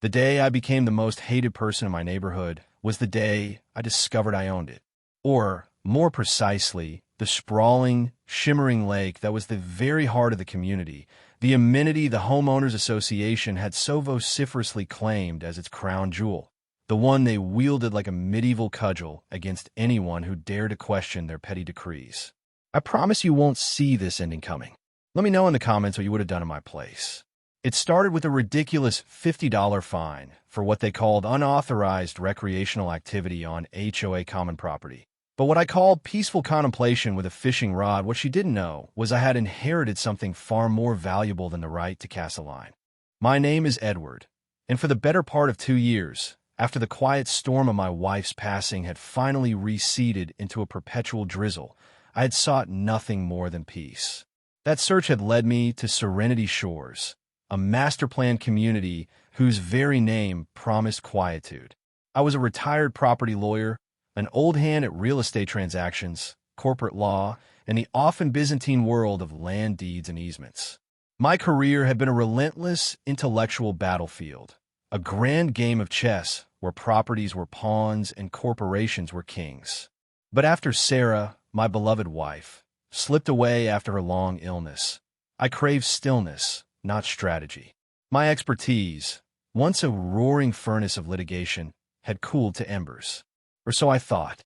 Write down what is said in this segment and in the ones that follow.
The day I became the most hated person in my neighborhood was the day I discovered I owned it. Or, more precisely, the sprawling, shimmering lake that was the very heart of the community, the amenity the homeowners association had so vociferously claimed as its crown jewel, the one they wielded like a medieval cudgel against anyone who dared to question their petty decrees. I promise you won't see this ending coming. Let me know in the comments what you would have done in my place. It started with a ridiculous $50 fine for what they called unauthorized recreational activity on HOA common property. But what I called peaceful contemplation with a fishing rod, what she didn't know was I had inherited something far more valuable than the right to cast a line. My name is Edward, and for the better part of 2 years, after the quiet storm of my wife's passing had finally receded into a perpetual drizzle, I had sought nothing more than peace. That search had led me to Serenity Shores, a master-planned community whose very name promised quietude. I was a retired property lawyer, an old hand at real estate transactions, corporate law, and the often Byzantine world of land deeds and easements. My career had been a relentless intellectual battlefield, a grand game of chess where properties were pawns and corporations were kings. But after Sarah, my beloved wife, slipped away after her long illness, I craved stillness, not strategy. My expertise, once a roaring furnace of litigation, had cooled to embers. Or so I thought.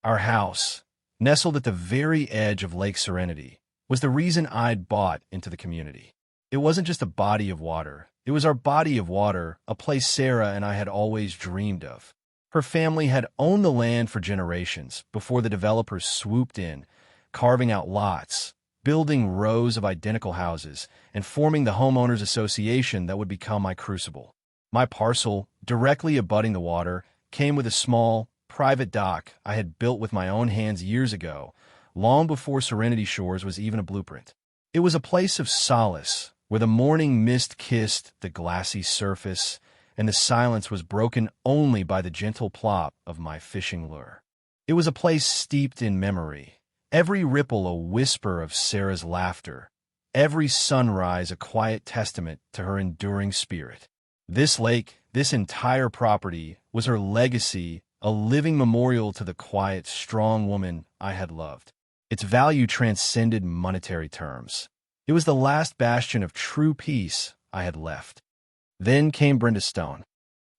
Our house, nestled at the very edge of Lake Serenity, was the reason I'd bought into the community. It wasn't just a body of water. It was our body of water, a place Sarah and I had always dreamed of. Her family had owned the land for generations before the developers swooped in, carving out lots, building rows of identical houses, and forming the homeowners association that would become my crucible. My parcel, directly abutting the water, came with a small, private dock I had built with my own hands years ago, long before Serenity Shores was even a blueprint. It was a place of solace, where the morning mist kissed the glassy surface, and the silence was broken only by the gentle plop of my fishing lure. It was a place steeped in memory, every ripple a whisper of Sarah's laughter, every sunrise a quiet testament to her enduring spirit. This lake, this entire property, was her legacy, a living memorial to the quiet, strong woman I had loved. Its value transcended monetary terms. It was the last bastion of true peace I had left. Then came Brenda Stone.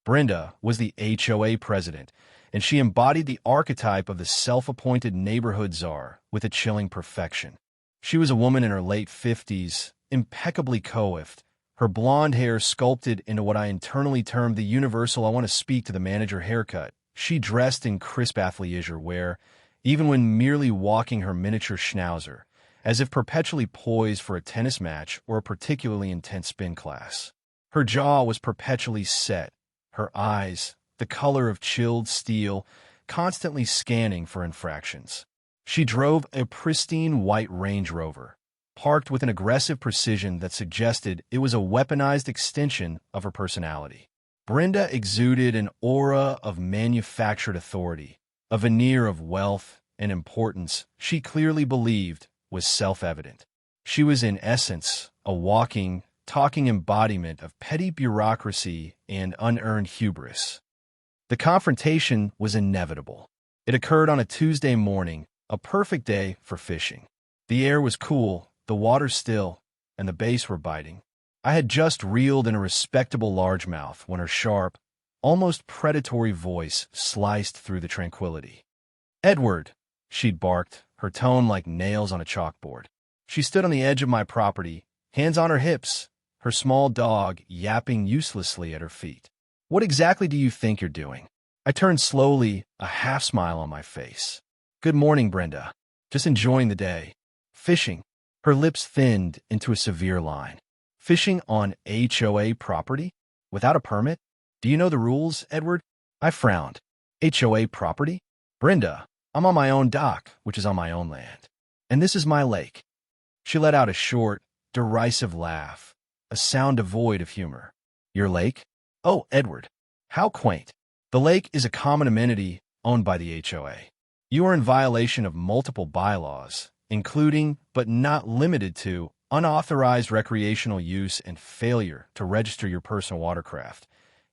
Brenda was the HOA president, and she embodied the archetype of the self-appointed neighborhood czar with a chilling perfection. She was a woman in her late 50s, impeccably coiffed, her blonde hair sculpted into what I internally termed the universal "I want to speak to the manager" haircut. She dressed in crisp athleisure wear, even when merely walking her miniature schnauzer, as if perpetually poised for a tennis match or a particularly intense spin class. Her jaw was perpetually set, her eyes, the color of chilled steel, constantly scanning for infractions. She drove a pristine white Range Rover, parked with an aggressive precision that suggested it was a weaponized extension of her personality. Brenda exuded an aura of manufactured authority, a veneer of wealth and importance she clearly believed was self-evident. She was in essence a walking, talking embodiment of petty bureaucracy and unearned hubris. The confrontation was inevitable. It occurred on a Tuesday morning, a perfect day for fishing. The air was cool, the water still, and the bass were biting. I had just reeled in a respectable largemouth when her sharp, almost predatory voice sliced through the tranquility. "Edward," she'd barked, her tone like nails on a chalkboard. She stood on the edge of my property, hands on her hips, her small dog yapping uselessly at her feet. "What exactly do you think you're doing?" I turned slowly, a half-smile on my face. "Good morning, Brenda. Just enjoying the day. Fishing." Her lips thinned into a severe line. "Fishing on HOA property? Without a permit? Do you know the rules, Edward?" I frowned. "HOA property? Brenda, I'm on my own dock, which is on my own land. And this is my lake." She let out a short, derisive laugh, a sound devoid of humor. "Your lake? Oh, Edward, how quaint. The lake is a common amenity owned by the HOA. You are in violation of multiple bylaws, including, but not limited to, unauthorized recreational use and failure to register your personal watercraft.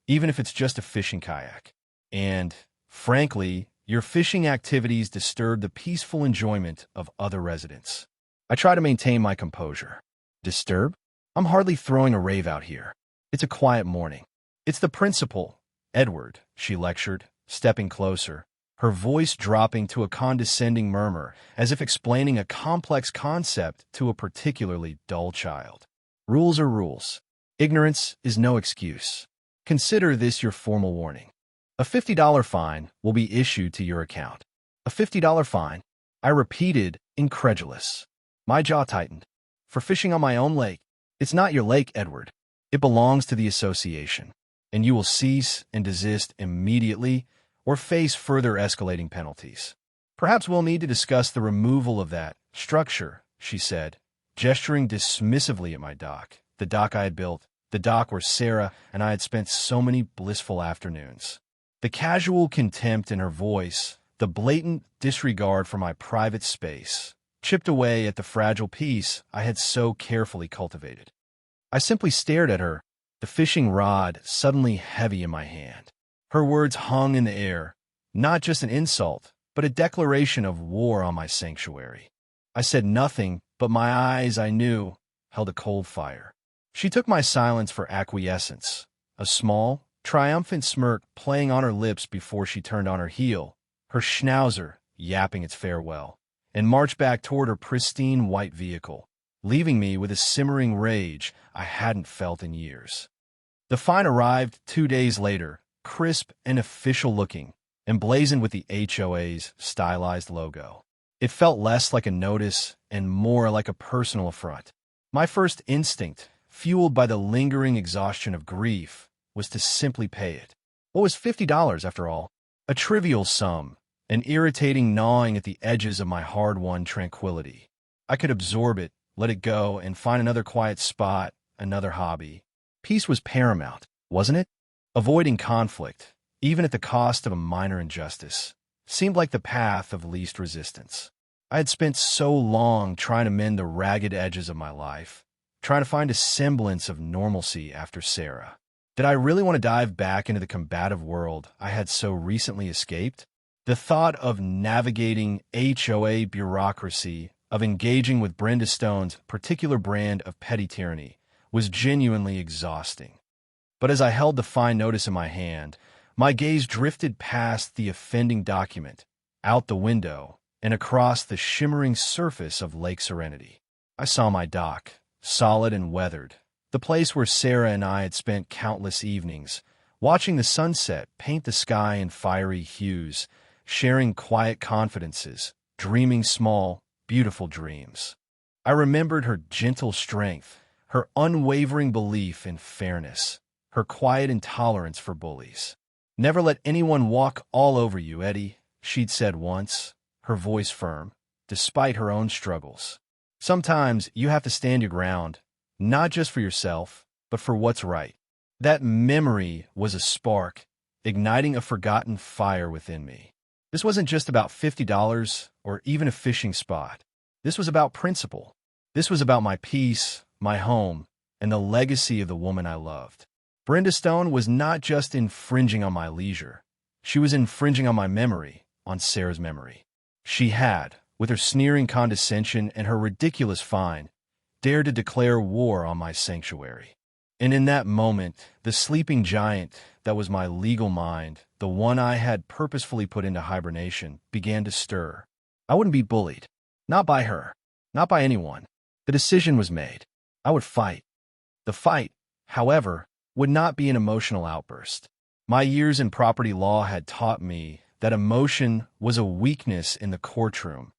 even if it's just a fishing kayak. And, frankly, your fishing activities disturb the peaceful enjoyment of other residents. I try to maintain my composure. Disturb? I'm hardly throwing a rave out here. It's a quiet morning. It's the principal, Edward, she lectured, stepping closer, her voice dropping to a condescending murmur, as if explaining a complex concept to a particularly dull child. Rules are rules. Ignorance is no excuse. Consider this your formal warning. A $50 fine will be issued to your account. A $50 fine? I repeated, incredulous. My jaw tightened. For fishing on my own lake. It's not your lake, Edward. It belongs to the association, and you will cease and desist immediately or face further escalating penalties. Perhaps we'll need to discuss the removal of that structure, she said, gesturing dismissively at my dock, the dock I had built, the dock where Sarah and I had spent so many blissful afternoons. The casual contempt in her voice, the blatant disregard for my private space, chipped away at the fragile peace I had so carefully cultivated. I simply stared at her, the fishing rod suddenly heavy in my hand. Her words hung in the air, not just an insult, but a declaration of war on my sanctuary. I said nothing, but my eyes, I knew, held a cold fire. She took my silence for acquiescence, a small, triumphant smirk playing on her lips before she turned on her heel, her schnauzer yapping its farewell, and marched back toward her pristine white vehicle, leaving me with a simmering rage I hadn't felt in years. The fine arrived 2 days later, crisp and official-looking, emblazoned with the HOA's stylized logo. It felt less like a notice and more like a personal affront. My first instinct, fueled by the lingering exhaustion of grief, was to simply pay it. What was $50 after all? A trivial sum, an irritating gnawing at the edges of my hard-won tranquility. I could absorb it, let it go, and find another quiet spot, another hobby. Peace was paramount, wasn't it? Avoiding conflict, even at the cost of a minor injustice, seemed like the path of least resistance. I had spent so long trying to mend the ragged edges of my life, trying to find a semblance of normalcy after Sarah. Did I really want to dive back into the combative world I had so recently escaped? The thought of navigating HOA bureaucracy, of engaging with Brenda Stone's particular brand of petty tyranny, was genuinely exhausting. But as I held the fine notice in my hand, my gaze drifted past the offending document, out the window, and across the shimmering surface of Lake Serenity. I saw my dock, solid and weathered, the place where Sarah and I had spent countless evenings, watching the sunset paint the sky in fiery hues, sharing quiet confidences, dreaming small, beautiful dreams. I remembered her gentle strength, her unwavering belief in fairness, her quiet intolerance for bullies. "Never let anyone walk all over you, Eddie," she'd said once, her voice firm, despite her own struggles. "Sometimes you have to stand your ground, not just for yourself, but for what's right." That memory was a spark, igniting a forgotten fire within me. This wasn't just about $50 or even a fishing spot. This was about principle. This was about my peace, my home, and the legacy of the woman I loved. Brenda Stone was not just infringing on my leisure. She was infringing on my memory, on Sarah's memory. She had, with her sneering condescension and her ridiculous fine, dared to declare war on my sanctuary. And in that moment, the sleeping giant that was my legal mind, the one I had purposefully put into hibernation, began to stir. I wouldn't be bullied. Not by her. Not by anyone. The decision was made. I would fight. The fight, however, would not be an emotional outburst. My years in property law had taught me that emotion was a weakness in the courtroom,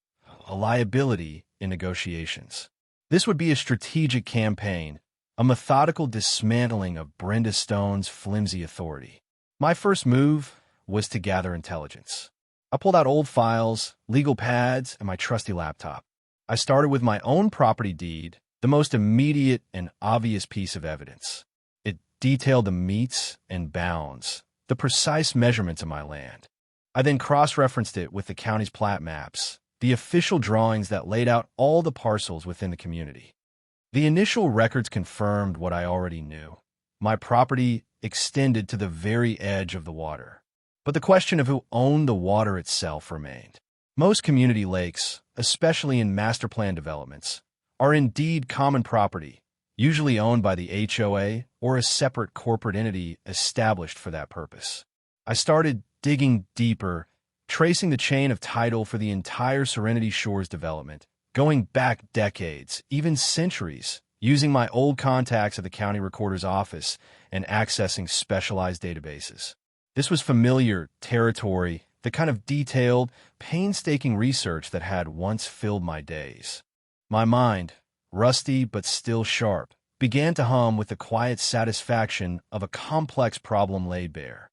a liability in negotiations. This would be a strategic campaign, a methodical dismantling of Brenda Stone's flimsy authority. My first move was to gather intelligence. I pulled out old files, legal pads, and my trusty laptop. I started with my own property deed, the most immediate and obvious piece of evidence. It detailed the metes and bounds, the precise measurements of my land. I then cross-referenced it with the county's plat maps, the official drawings that laid out all the parcels within the community. The initial records confirmed what I already knew. My property extended to the very edge of the water. But the question of who owned the water itself remained. Most community lakes, especially in master plan developments, are indeed common property, usually owned by the HOA or a separate corporate entity established for that purpose. I started digging deeper, tracing the chain of title for the entire Serenity Shores development, going back decades, even centuries, using my old contacts at the county recorder's office and accessing specialized databases. This was familiar territory, the kind of detailed, painstaking research that had once filled my days. My mind, rusty but still sharp, began to hum with the quiet satisfaction of a complex problem laid bare.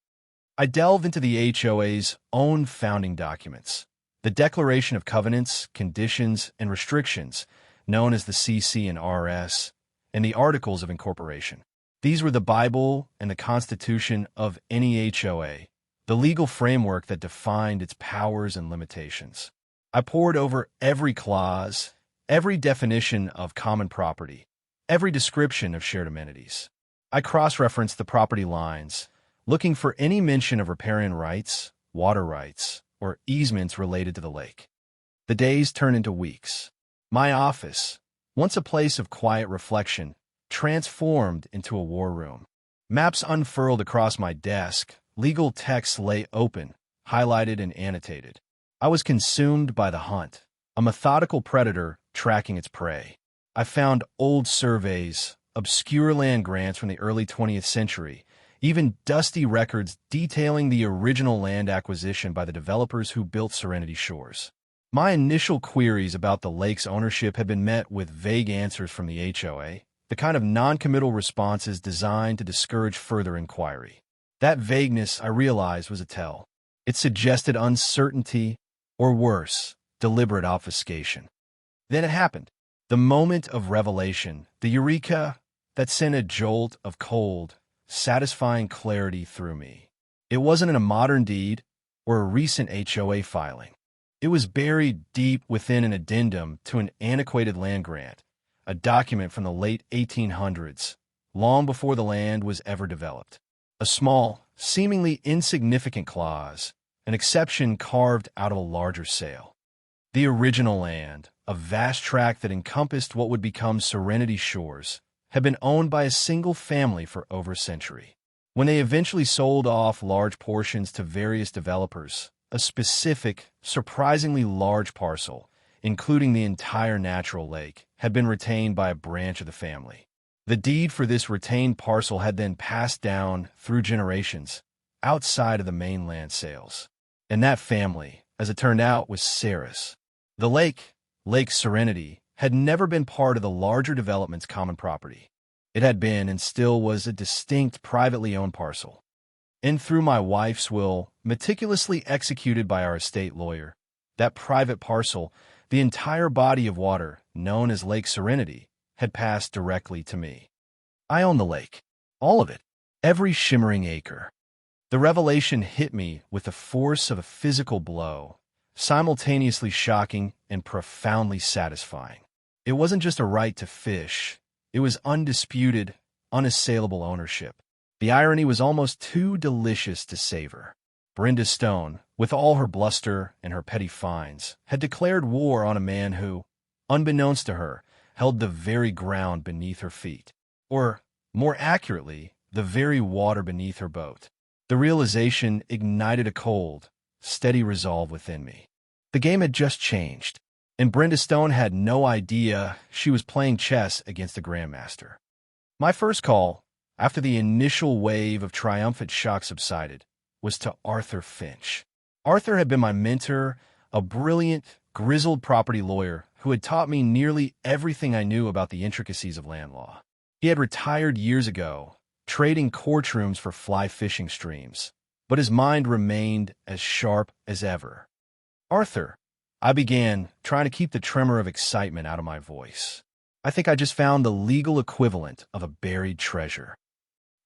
I delved into the HOA's own founding documents, the Declaration of Covenants, Conditions, and Restrictions, known as the CC and RS, and the Articles of Incorporation. These were the Bible and the Constitution of any HOA, the legal framework that defined its powers and limitations. I pored over every clause, every definition of common property, every description of shared amenities. I cross-referenced the property lines, looking for any mention of riparian rights, water rights, or easements related to the lake. The days turned into weeks. My office, once a place of quiet reflection, transformed into a war room. Maps unfurled across my desk, legal texts lay open, highlighted and annotated. I was consumed by the hunt, a methodical predator tracking its prey. I found old surveys, obscure land grants from the early 20th century, even dusty records detailing the original land acquisition by the developers who built Serenity Shores. My initial queries about the lake's ownership had been met with vague answers from the HOA, the kind of non-committal responses designed to discourage further inquiry. That vagueness, I realized, was a tell. It suggested uncertainty, or worse, deliberate obfuscation. Then it happened. The moment of revelation, the eureka that sent a jolt of cold, satisfying clarity through me. It wasn't a modern deed or a recent HOA filing. It was buried deep within an addendum to an antiquated land grant, a document from the late 1800s, long before the land was ever developed. A small, seemingly insignificant clause, an exception carved out of a larger sale. The original land, a vast tract that encompassed what would become Serenity Shores, had been owned by a single family for over a century. When they eventually sold off large portions to various developers, a specific, surprisingly large parcel, including the entire natural lake, had been retained by a branch of the family. The deed for this retained parcel had then passed down through generations, outside of the mainland sales. And that family, as it turned out, was Sarah's. The lake, Lake Serenity, had never been part of the larger development's common property. It had been and still was a distinct privately owned parcel. And through my wife's will, meticulously executed by our estate lawyer, that private parcel, the entire body of water, known as Lake Serenity, had passed directly to me. I own the lake. All of it. Every shimmering acre. The revelation hit me with the force of a physical blow, simultaneously shocking and profoundly satisfying. It wasn't just a right to fish. It was undisputed, unassailable ownership. The irony was almost too delicious to savor. Brenda Stone, with all her bluster and her petty fines, had declared war on a man who, unbeknownst to her, held the very ground beneath her feet. Or, more accurately, the very water beneath her boat. The realization ignited a cold, steady resolve within me. The game had just changed, and Brenda Stone had no idea she was playing chess against a grandmaster. My first call, after the initial wave of triumphant shock subsided, was to Arthur Finch. Arthur had been my mentor, a brilliant, grizzled property lawyer who had taught me nearly everything I knew about the intricacies of land law. He had retired years ago, trading courtrooms for fly fishing streams, but his mind remained as sharp as ever. Arthur, I began, trying to keep the tremor of excitement out of my voice. I think I just found the legal equivalent of a buried treasure.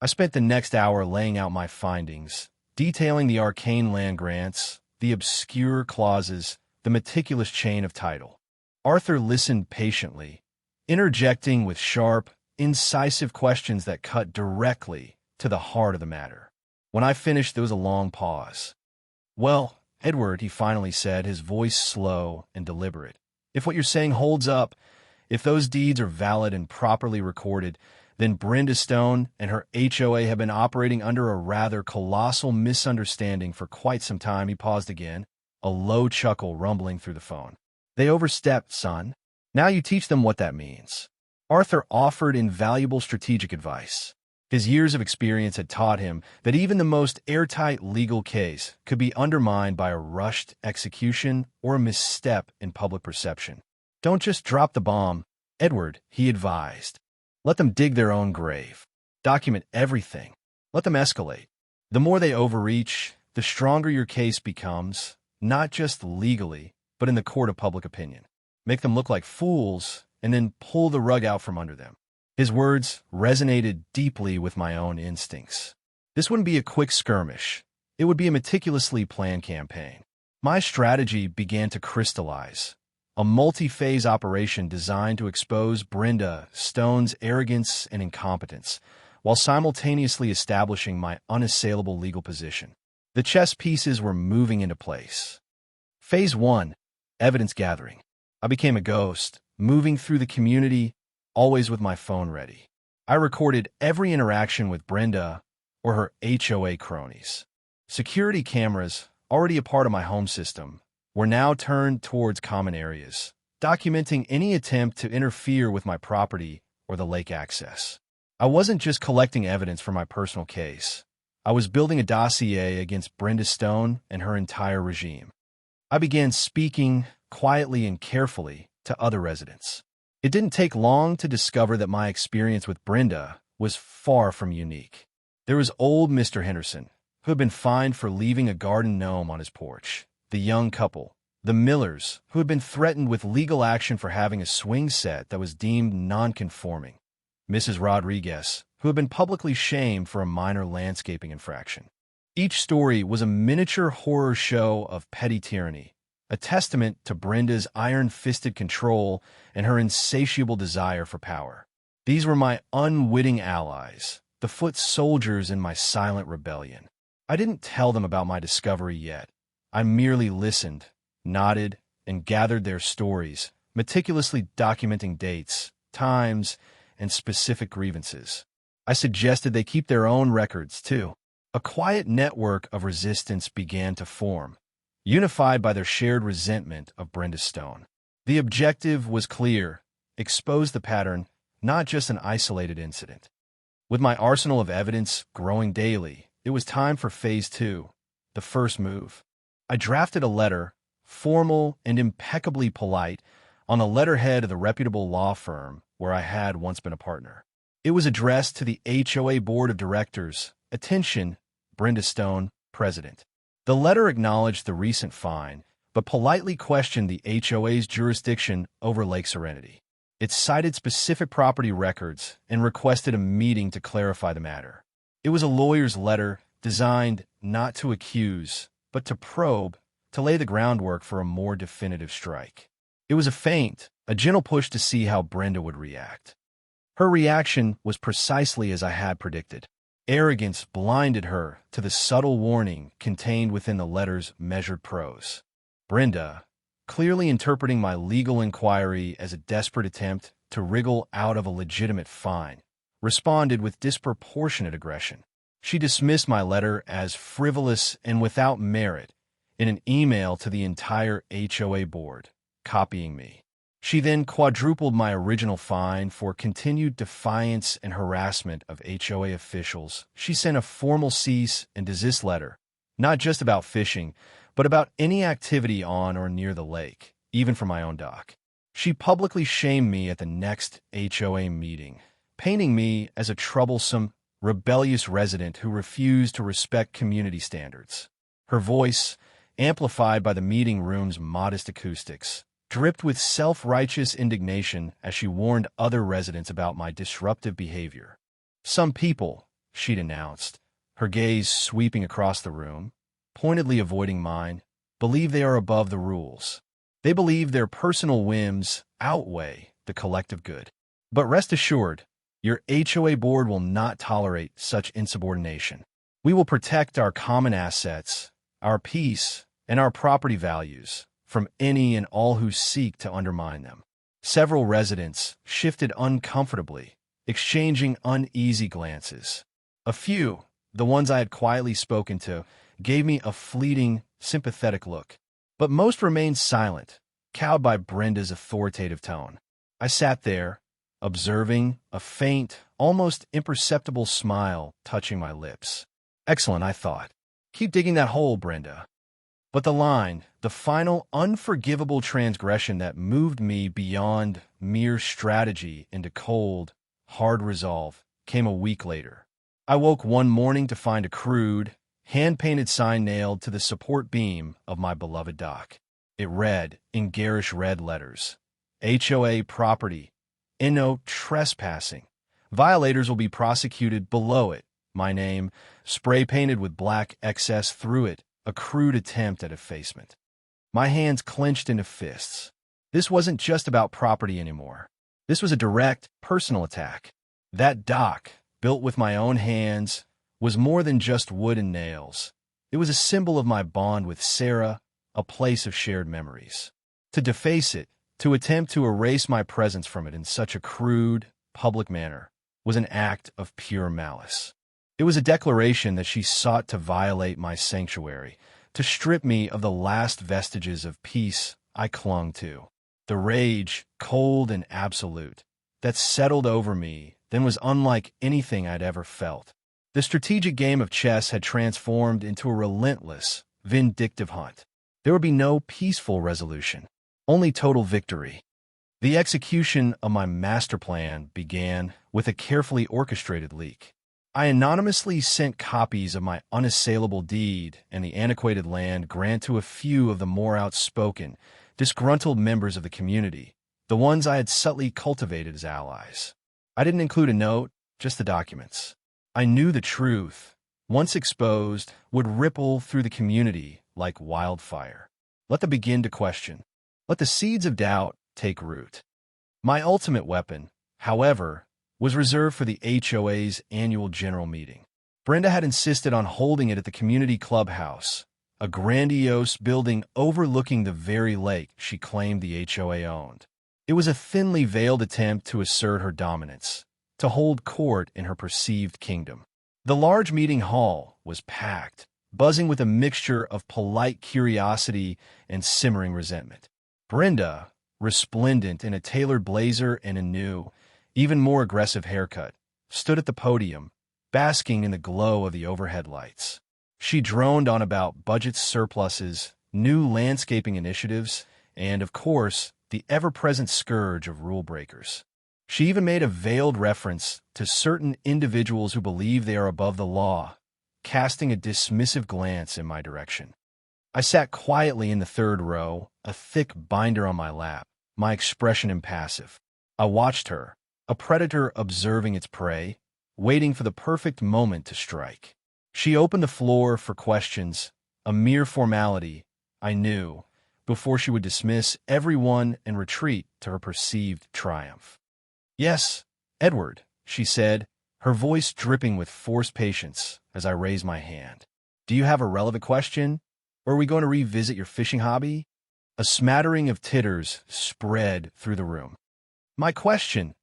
I spent the next hour laying out my findings, detailing the arcane land grants, the obscure clauses, the meticulous chain of title. Arthur listened patiently, interjecting with sharp, incisive questions that cut directly to the heart of the matter. When I finished, there was a long pause. "Well, Edward," he finally said, his voice slow and deliberate, "if what you're saying holds up, if those deeds are valid and properly recorded, then Brenda Stone and her HOA have been operating under a rather colossal misunderstanding for quite some time." He paused again, a low chuckle rumbling through the phone. "They overstepped, son. Now you teach them what that means." Arthur offered invaluable strategic advice. His years of experience had taught him that even the most airtight legal case could be undermined by a rushed execution or a misstep in public perception. "Don't just drop the bomb, Edward," he advised. "Let them dig their own grave. Document everything. Let them escalate. The more they overreach, the stronger your case becomes, not just legally, but in the court of public opinion. Make them look like fools, and then pull the rug out from under them." His words resonated deeply with my own instincts. This wouldn't be a quick skirmish. It would be a meticulously planned campaign. My strategy began to crystallize. A multi-phase operation designed to expose Brenda Stone's arrogance and incompetence, while simultaneously establishing my unassailable legal position. The chess pieces were moving into place. Phase 1, evidence gathering. I became a ghost, moving through the community, always with my phone ready. I recorded every interaction with Brenda or her HOA cronies. Security cameras, already a part of my home system, were now turned towards common areas, documenting any attempt to interfere with my property or the lake access. I wasn't just collecting evidence for my personal case. I was building a dossier against Brenda Stone and her entire regime. I began speaking quietly and carefully to other residents. It didn't take long to discover that my experience with Brenda was far from unique. There was old Mr. Henderson, who had been fined for leaving a garden gnome on his porch, the young couple, the Millers, who had been threatened with legal action for having a swing set that was deemed non-conforming, Mrs. Rodriguez, who had been publicly shamed for a minor landscaping infraction. Each story was a miniature horror show of petty tyranny, a testament to Brenda's iron-fisted control and her insatiable desire for power. These were my unwitting allies, the foot soldiers in my silent rebellion. I didn't tell them about my discovery yet. I merely listened, nodded, and gathered their stories, meticulously documenting dates, times, and specific grievances. I suggested they keep their own records, too. A quiet network of resistance began to form, unified by their shared resentment of Brenda Stone. The objective was clear: expose the pattern, not just an isolated incident. With my arsenal of evidence growing daily, it was time for Phase 2, the first move. I drafted a letter, formal and impeccably polite, on the letterhead of the reputable law firm where I had once been a partner. It was addressed to the HOA Board of Directors. Attention, Brenda Stone, President. The letter acknowledged the recent fine, but politely questioned the HOA's jurisdiction over Lake Serenity. It cited specific property records and requested a meeting to clarify the matter. It was a lawyer's letter designed not to accuse, but to probe, to lay the groundwork for a more definitive strike. It was a feint, a gentle push to see how Brenda would react. Her reaction was precisely as I had predicted. Arrogance blinded her to the subtle warning contained within the letter's measured prose. Brenda, clearly interpreting my legal inquiry as a desperate attempt to wriggle out of a legitimate fine, responded with disproportionate aggression. She dismissed my letter as frivolous and without merit in an email to the entire HOA board, copying me. She then quadrupled my original fine for continued defiance and harassment of HOA officials. She sent a formal cease and desist letter, not just about fishing, but about any activity on or near the lake, even for my own dock. She publicly shamed me at the next HOA meeting, painting me as a troublesome, rebellious resident who refused to respect community standards. Her voice, amplified by the meeting room's modest acoustics, dripped with self-righteous indignation as she warned other residents about my disruptive behavior. "Some people," she'd announced, her gaze sweeping across the room, pointedly avoiding mine, "believe they are above the rules. They believe their personal whims outweigh the collective good. But rest assured, Your HOA board will not tolerate such insubordination. We will protect our common assets, our peace, and our property values from any and all who seek to undermine them. Several residents shifted uncomfortably, exchanging uneasy glances. A few, the ones I had quietly spoken to, gave me a fleeting, sympathetic look. But most remained silent, cowed by Brenda's authoritative tone. I sat there, observing, a faint, almost imperceptible smile touching my lips. Excellent, I thought. Keep digging that hole, Brenda. But the line, the final unforgivable transgression that moved me beyond mere strategy into cold, hard resolve, came a week later. I woke one morning to find a crude, hand-painted sign nailed to the support beam of my beloved dock. It read, in garish red letters, HOA property, no trespassing. Violators will be prosecuted. Below it, my name, spray-painted with black excess through it, a crude attempt at effacement. My hands clenched into fists. This wasn't just about property anymore. This was a direct, personal attack. That dock, built with my own hands, was more than just wood and nails. It was a symbol of my bond with Sarah, a place of shared memories. To deface it, to attempt to erase my presence from it in such a crude, public manner, was an act of pure malice. It was a declaration that she sought to violate my sanctuary, to strip me of the last vestiges of peace I clung to. The rage, cold and absolute, that settled over me then was unlike anything I'd ever felt. The strategic game of chess had transformed into a relentless, vindictive hunt. There would be no peaceful resolution, only total victory. The execution of my master plan began with a carefully orchestrated leak. I anonymously sent copies of my unassailable deed and the antiquated land grant to a few of the more outspoken, disgruntled members of the community, the ones I had subtly cultivated as allies. I didn't include a note, just the documents. I knew the truth, once exposed, would ripple through the community like wildfire. Let them begin to question. Let the seeds of doubt take root. My ultimate weapon, however, was reserved for the HOA's annual general meeting. Brenda had insisted on holding it at the community clubhouse, a grandiose building overlooking the very lake she claimed the HOA owned. It was a thinly veiled attempt to assert her dominance, to hold court in her perceived kingdom. The large meeting hall was packed, buzzing with a mixture of polite curiosity and simmering resentment. Brenda, resplendent in a tailored blazer and a new, even more aggressive haircut, stood at the podium, basking in the glow of the overhead lights. She droned on about budget surpluses, new landscaping initiatives, and, of course, the ever-present scourge of rule breakers. She even made a veiled reference to certain individuals who believe they are above the law, casting a dismissive glance in my direction. I sat quietly in the third row, a thick binder on my lap, my expression impassive. I watched her, a predator observing its prey, waiting for the perfect moment to strike. She opened the floor for questions, a mere formality, I knew, before she would dismiss everyone and retreat to her perceived triumph. "Yes, Edward," she said, her voice dripping with forced patience as I raised my hand. "Do you have a relevant question, or are we going to revisit your fishing hobby?" A smattering of titters spread through the room. "My question,"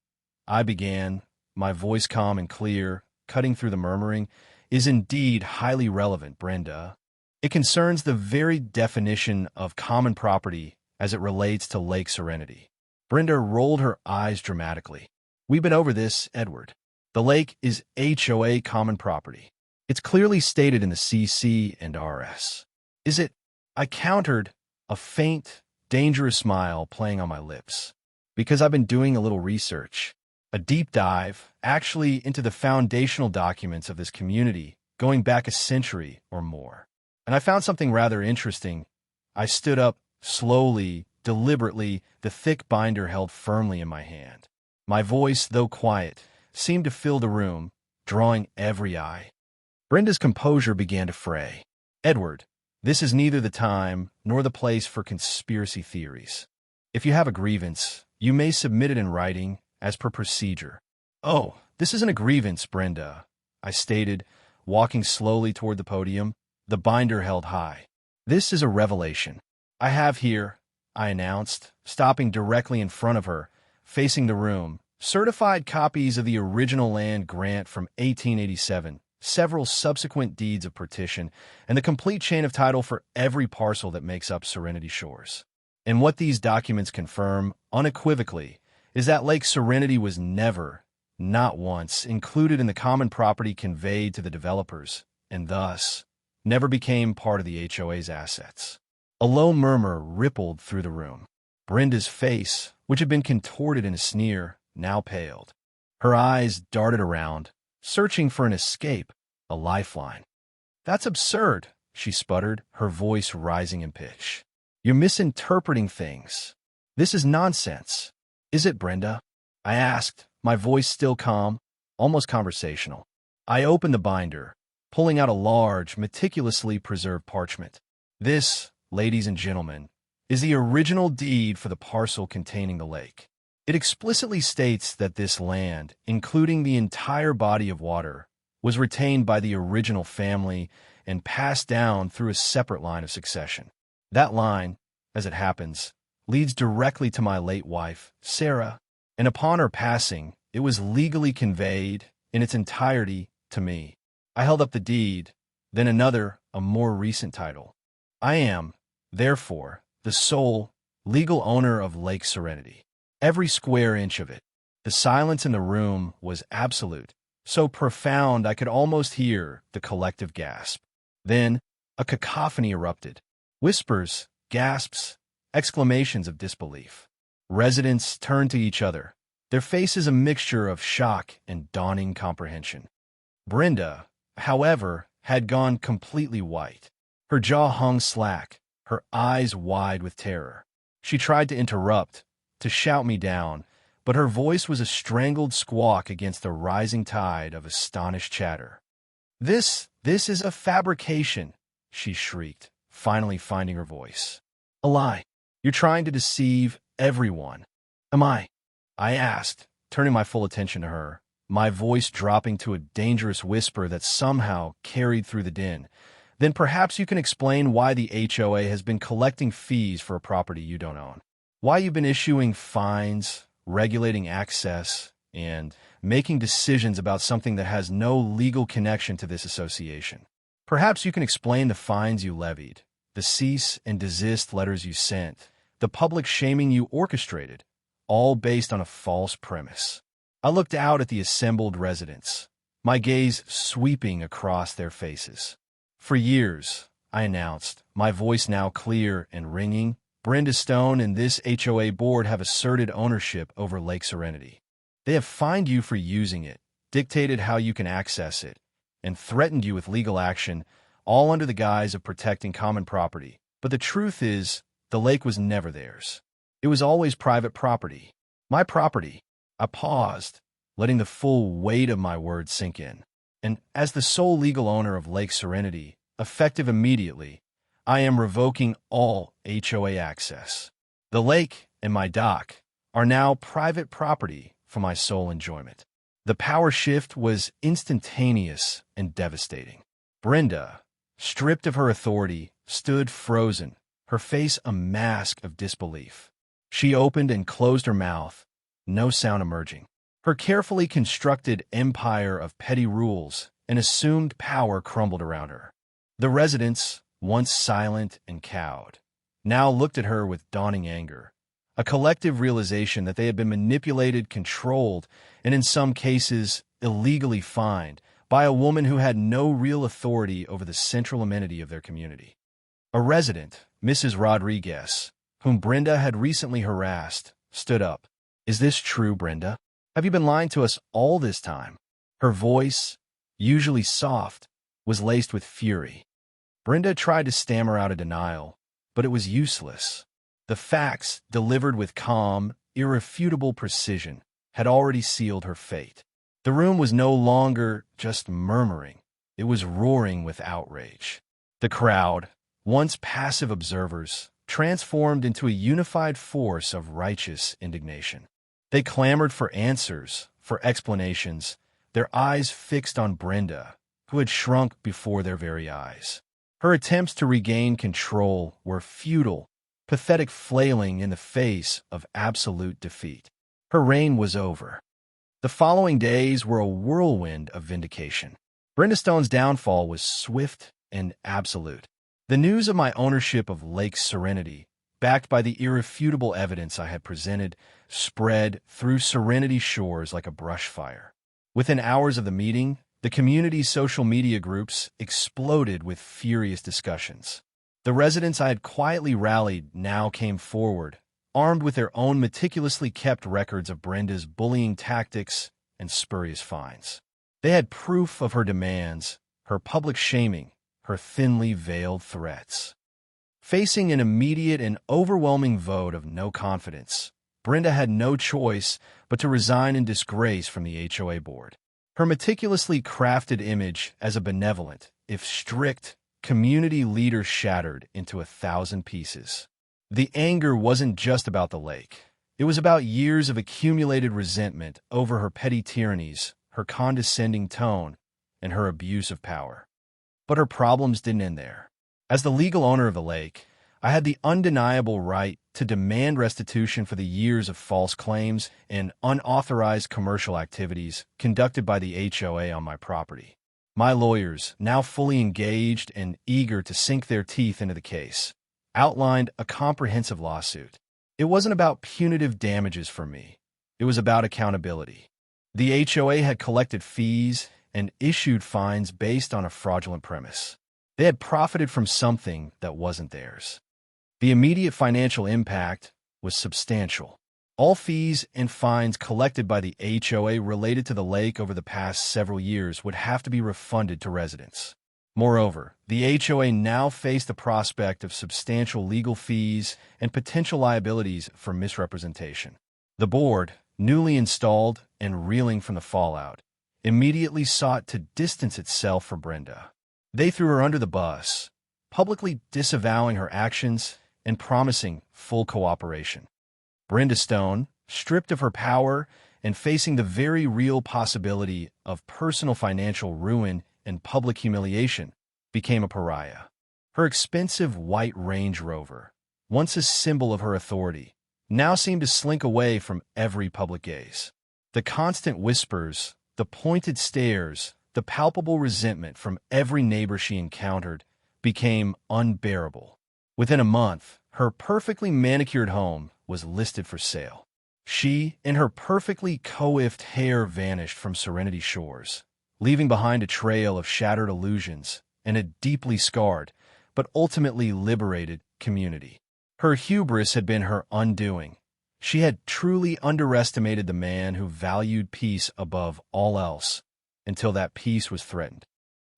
I began, my voice calm and clear, cutting through the murmuring, "is indeed highly relevant, Brenda. It concerns the very definition of common property as it relates to Lake Serenity." Brenda rolled her eyes dramatically. "We've been over this, Edward. The lake is HOA common property. It's clearly stated in the CC and RS. Is it?" I countered, a faint, dangerous smile playing on my lips. "Because I've been doing a little research. A deep dive, actually, into the foundational documents of this community, going back a century or more. And I found something rather interesting." I stood up, slowly, deliberately, the thick binder held firmly in my hand. My voice, though quiet, seemed to fill the room, drawing every eye. Brenda's composure began to fray. "Edward, this is neither the time nor the place for conspiracy theories. If you have a grievance, you may submit it in writing, as per procedure." "Oh, This isn't a grievance, Brenda, I stated, walking slowly toward the podium, the binder held high. This is a revelation. I have here, I announced, stopping directly in front of her, facing the room, certified copies of the original land grant from 1887, several subsequent deeds of partition, and the complete chain of title for every parcel that makes up Serenity Shores. And what these documents confirm, unequivocally, is that Lake Serenity was never, not once, included in the common property conveyed to the developers, and thus, never became part of the HOA's assets. A low murmur rippled through the room. Brenda's face, which had been contorted in a sneer, now paled. Her eyes darted around, searching for an escape, a lifeline. "That's absurd," she sputtered, her voice rising in pitch. "You're misinterpreting things. This is nonsense." "Is it, Brenda?" I asked, my voice still calm, almost conversational. I opened the binder, pulling out a large, meticulously preserved parchment. "This, ladies and gentlemen, is the original deed for the parcel containing the lake. It explicitly states that this land, including the entire body of water, was retained by the original family and passed down through a separate line of succession. That line, as it happens, leads directly to my late wife, Sarah, and upon her passing, it was legally conveyed in its entirety to me." I held up the deed, then another, a more recent title. "I am, therefore, the sole legal owner of Lake Serenity. Every square inch of it." The silence in the room was absolute, so profound I could almost hear the collective gasp. Then a cacophony erupted. Whispers, gasps, exclamations of disbelief. Residents turned to each other, their faces a mixture of shock and dawning comprehension. Brenda, however, had gone completely white. Her jaw hung slack, her eyes wide with terror. She tried to interrupt, to shout me down, but her voice was a strangled squawk against the rising tide of astonished chatter. This is a fabrication," she shrieked, finally finding her voice. "A lie. You're trying to deceive everyone." "Am I?" I asked, turning my full attention to her, my voice dropping to a dangerous whisper that somehow carried through the din. "Then perhaps you can explain why the HOA has been collecting fees for a property you don't own. Why you've been issuing fines, regulating access, and making decisions about something that has no legal connection to this association. Perhaps you can explain the fines you levied, the cease and desist letters you sent, the public shaming you orchestrated, all based on a false premise." I looked out at the assembled residents, my gaze sweeping across their faces. "For years," I announced, my voice now clear and ringing, "Brenda Stone and this HOA board have asserted ownership over Lake Serenity. They have fined you for using it, dictated how you can access it, and threatened you with legal action, all under the guise of protecting common property. But the truth is, the lake was never theirs. It was always private property. My property." I paused, letting the full weight of my words sink in. "And as the sole legal owner of Lake Serenity, effective immediately, I am revoking all HOA access. The lake and my dock are now private property for my sole enjoyment." The power shift was instantaneous and devastating. Brenda, stripped of her authority, stood frozen, her face a mask of disbelief. She opened and closed her mouth, no sound emerging. Her carefully constructed empire of petty rules and assumed power crumbled around her. The residents, once silent and cowed, now looked at her with dawning anger, a collective realization that they had been manipulated, controlled, and in some cases illegally fined by a woman who had no real authority over the central amenity of their community. A resident, Mrs. Rodriguez, whom Brenda had recently harassed, stood up. "Is this true, Brenda? Have you been lying to us all this time?" Her voice, usually soft, was laced with fury. Brenda tried to stammer out a denial, but it was useless. The facts, delivered with calm, irrefutable precision, had already sealed her fate. The room was no longer just murmuring. It was roaring with outrage. The crowd, once passive observers, transformed into a unified force of righteous indignation. They clamored for answers, for explanations, their eyes fixed on Brenda, who had shrunk before their very eyes. Her attempts to regain control were futile, pathetic flailing in the face of absolute defeat. Her reign was over. The following days were a whirlwind of vindication. Brenda Stone's downfall was swift and absolute. The news of my ownership of Lake Serenity, backed by the irrefutable evidence I had presented, spread through Serenity Shores like a brush fire. Within hours of the meeting, the community's social media groups exploded with furious discussions. The residents I had quietly rallied now came forward, armed with their own meticulously kept records of Brenda's bullying tactics and spurious fines. They had proof of her demands, her public shaming, her thinly veiled threats. Facing an immediate and overwhelming vote of no confidence, Brenda had no choice but to resign in disgrace from the HOA board. Her meticulously crafted image as a benevolent, if strict, community leader shattered into 1,000 pieces. The anger wasn't just about the lake. It was about years of accumulated resentment over her petty tyrannies, her condescending tone, and her abuse of power. But her problems didn't end there. As the legal owner of the lake, I had the undeniable right to demand restitution for the years of false claims and unauthorized commercial activities conducted by the HOA on my property. My lawyers, now fully engaged and eager to sink their teeth into the case, outlined a comprehensive lawsuit. It wasn't about punitive damages for me. It was about accountability. The HOA had collected fees and issued fines based on a fraudulent premise. They had profited from something that wasn't theirs. The immediate financial impact was substantial. All fees and fines collected by the HOA related to the lake over the past several years would have to be refunded to residents. Moreover, the HOA now faced the prospect of substantial legal fees and potential liabilities for misrepresentation. The board, newly installed and reeling from the fallout, immediately sought to distance itself from Brenda. They threw her under the bus, publicly disavowing her actions and promising full cooperation. Brenda Stone, stripped of her power and facing the very real possibility of personal financial ruin and public humiliation, became a pariah. Her expensive white Range Rover, once a symbol of her authority, now seemed to slink away from every public gaze. The constant whispers, the pointed stares, the palpable resentment from every neighbor she encountered became unbearable. Within a month, her perfectly manicured home was listed for sale. She and her perfectly coiffed hair vanished from Serenity Shores, leaving behind a trail of shattered illusions and a deeply scarred, but ultimately liberated, community. Her hubris had been her undoing. She had truly underestimated the man who valued peace above all else, until that peace was threatened.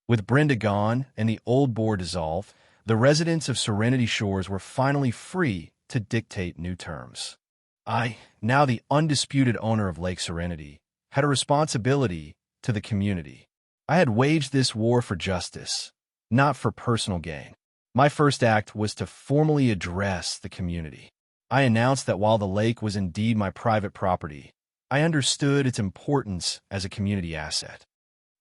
With Brenda gone and the old board dissolved, the residents of Serenity Shores were finally free to dictate new terms. I, now the undisputed owner of Lake Serenity, had a responsibility to the community. I had waged this war for justice, not for personal gain. My first act was to formally address the community. I announced that while the lake was indeed my private property, I understood its importance as a community asset.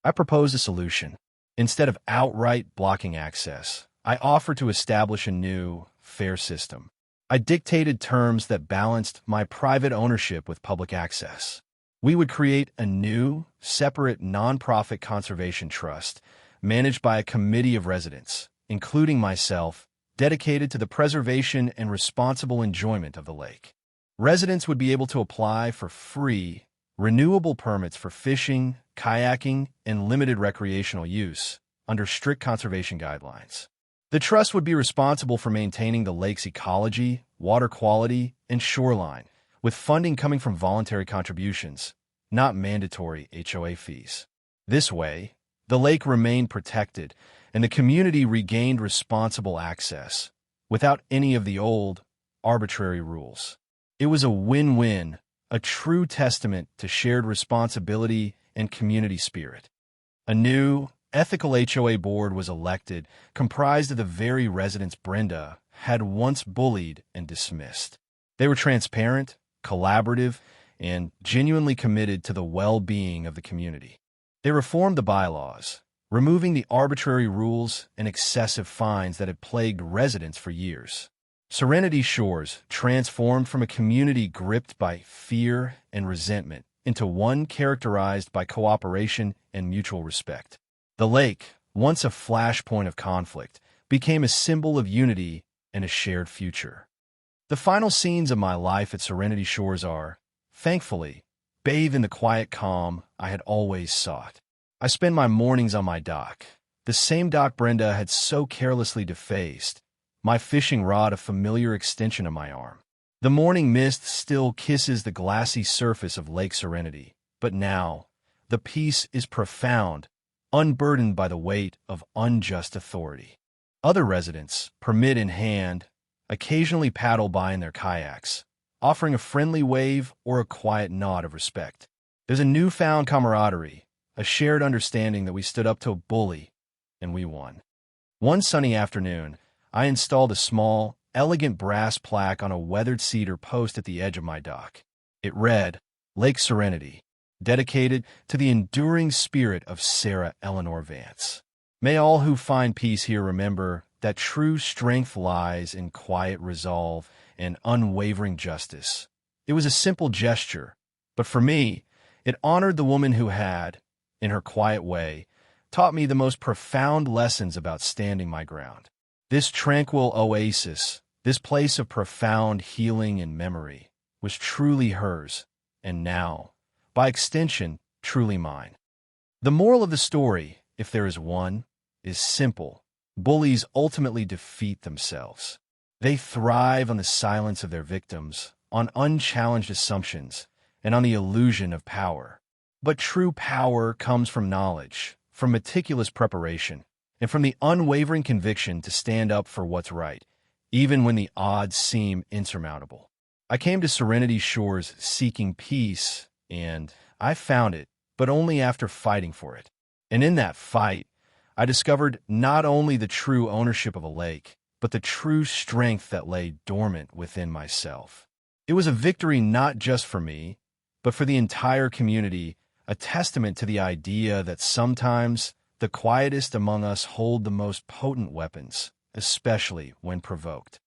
I proposed a solution. Instead of outright blocking access, I offered to establish a new, fair system. I dictated terms that balanced my private ownership with public access. We would create a new, separate nonprofit conservation trust managed by a committee of residents, including myself, dedicated to the preservation and responsible enjoyment of the lake. Residents would be able to apply for free, renewable permits for fishing, kayaking, and limited recreational use under strict conservation guidelines. The trust would be responsible for maintaining the lake's ecology, water quality, and shoreline, with funding coming from voluntary contributions, not mandatory HOA fees. This way, the lake remained protected and the community regained responsible access, without any of the old, arbitrary rules. It was a win-win, a true testament to shared responsibility and community spirit. A new, ethical HOA board was elected, comprised of the very residents Brenda had once bullied and dismissed. They were transparent, collaborative, and genuinely committed to the well-being of the community. They reformed the bylaws, removing the arbitrary rules and excessive fines that had plagued residents for years. Serenity Shores transformed from a community gripped by fear and resentment into one characterized by cooperation and mutual respect. The lake, once a flashpoint of conflict, became a symbol of unity and a shared future. The final scenes of my life at Serenity Shores are, thankfully, bathed in the quiet calm I had always sought. I spend my mornings on my dock, the same dock Brenda had so carelessly defaced, my fishing rod a familiar extension of my arm. The morning mist still kisses the glassy surface of Lake Serenity, but now the peace is profound, unburdened by the weight of unjust authority. Other residents, permit in hand, occasionally paddle by in their kayaks, offering a friendly wave or a quiet nod of respect. There's a newfound camaraderie, a shared understanding that we stood up to a bully, and we won. One sunny afternoon, I installed a small, elegant brass plaque on a weathered cedar post at the edge of my dock. It read, Lake Serenity, dedicated to the enduring spirit of Sarah Eleanor Vance. May all who find peace here remember that true strength lies in quiet resolve and unwavering justice. It was a simple gesture, but for me, it honored the woman who had, in her quiet way, taught me the most profound lessons about standing my ground. This tranquil oasis, this place of profound healing and memory, was truly hers, and now, by extension, truly mine. The moral of the story, if there is one, is simple. Bullies ultimately defeat themselves. They thrive on the silence of their victims, on unchallenged assumptions, and on the illusion of power. But true power comes from knowledge, from meticulous preparation, and from the unwavering conviction to stand up for what's right, even when the odds seem insurmountable. I came to Serenity Shores seeking peace, and I found it, but only after fighting for it. And in that fight, I discovered not only the true ownership of a lake, but the true strength that lay dormant within myself. It was a victory not just for me, but for the entire community, a testament to the idea that sometimes the quietest among us hold the most potent weapons, especially when provoked.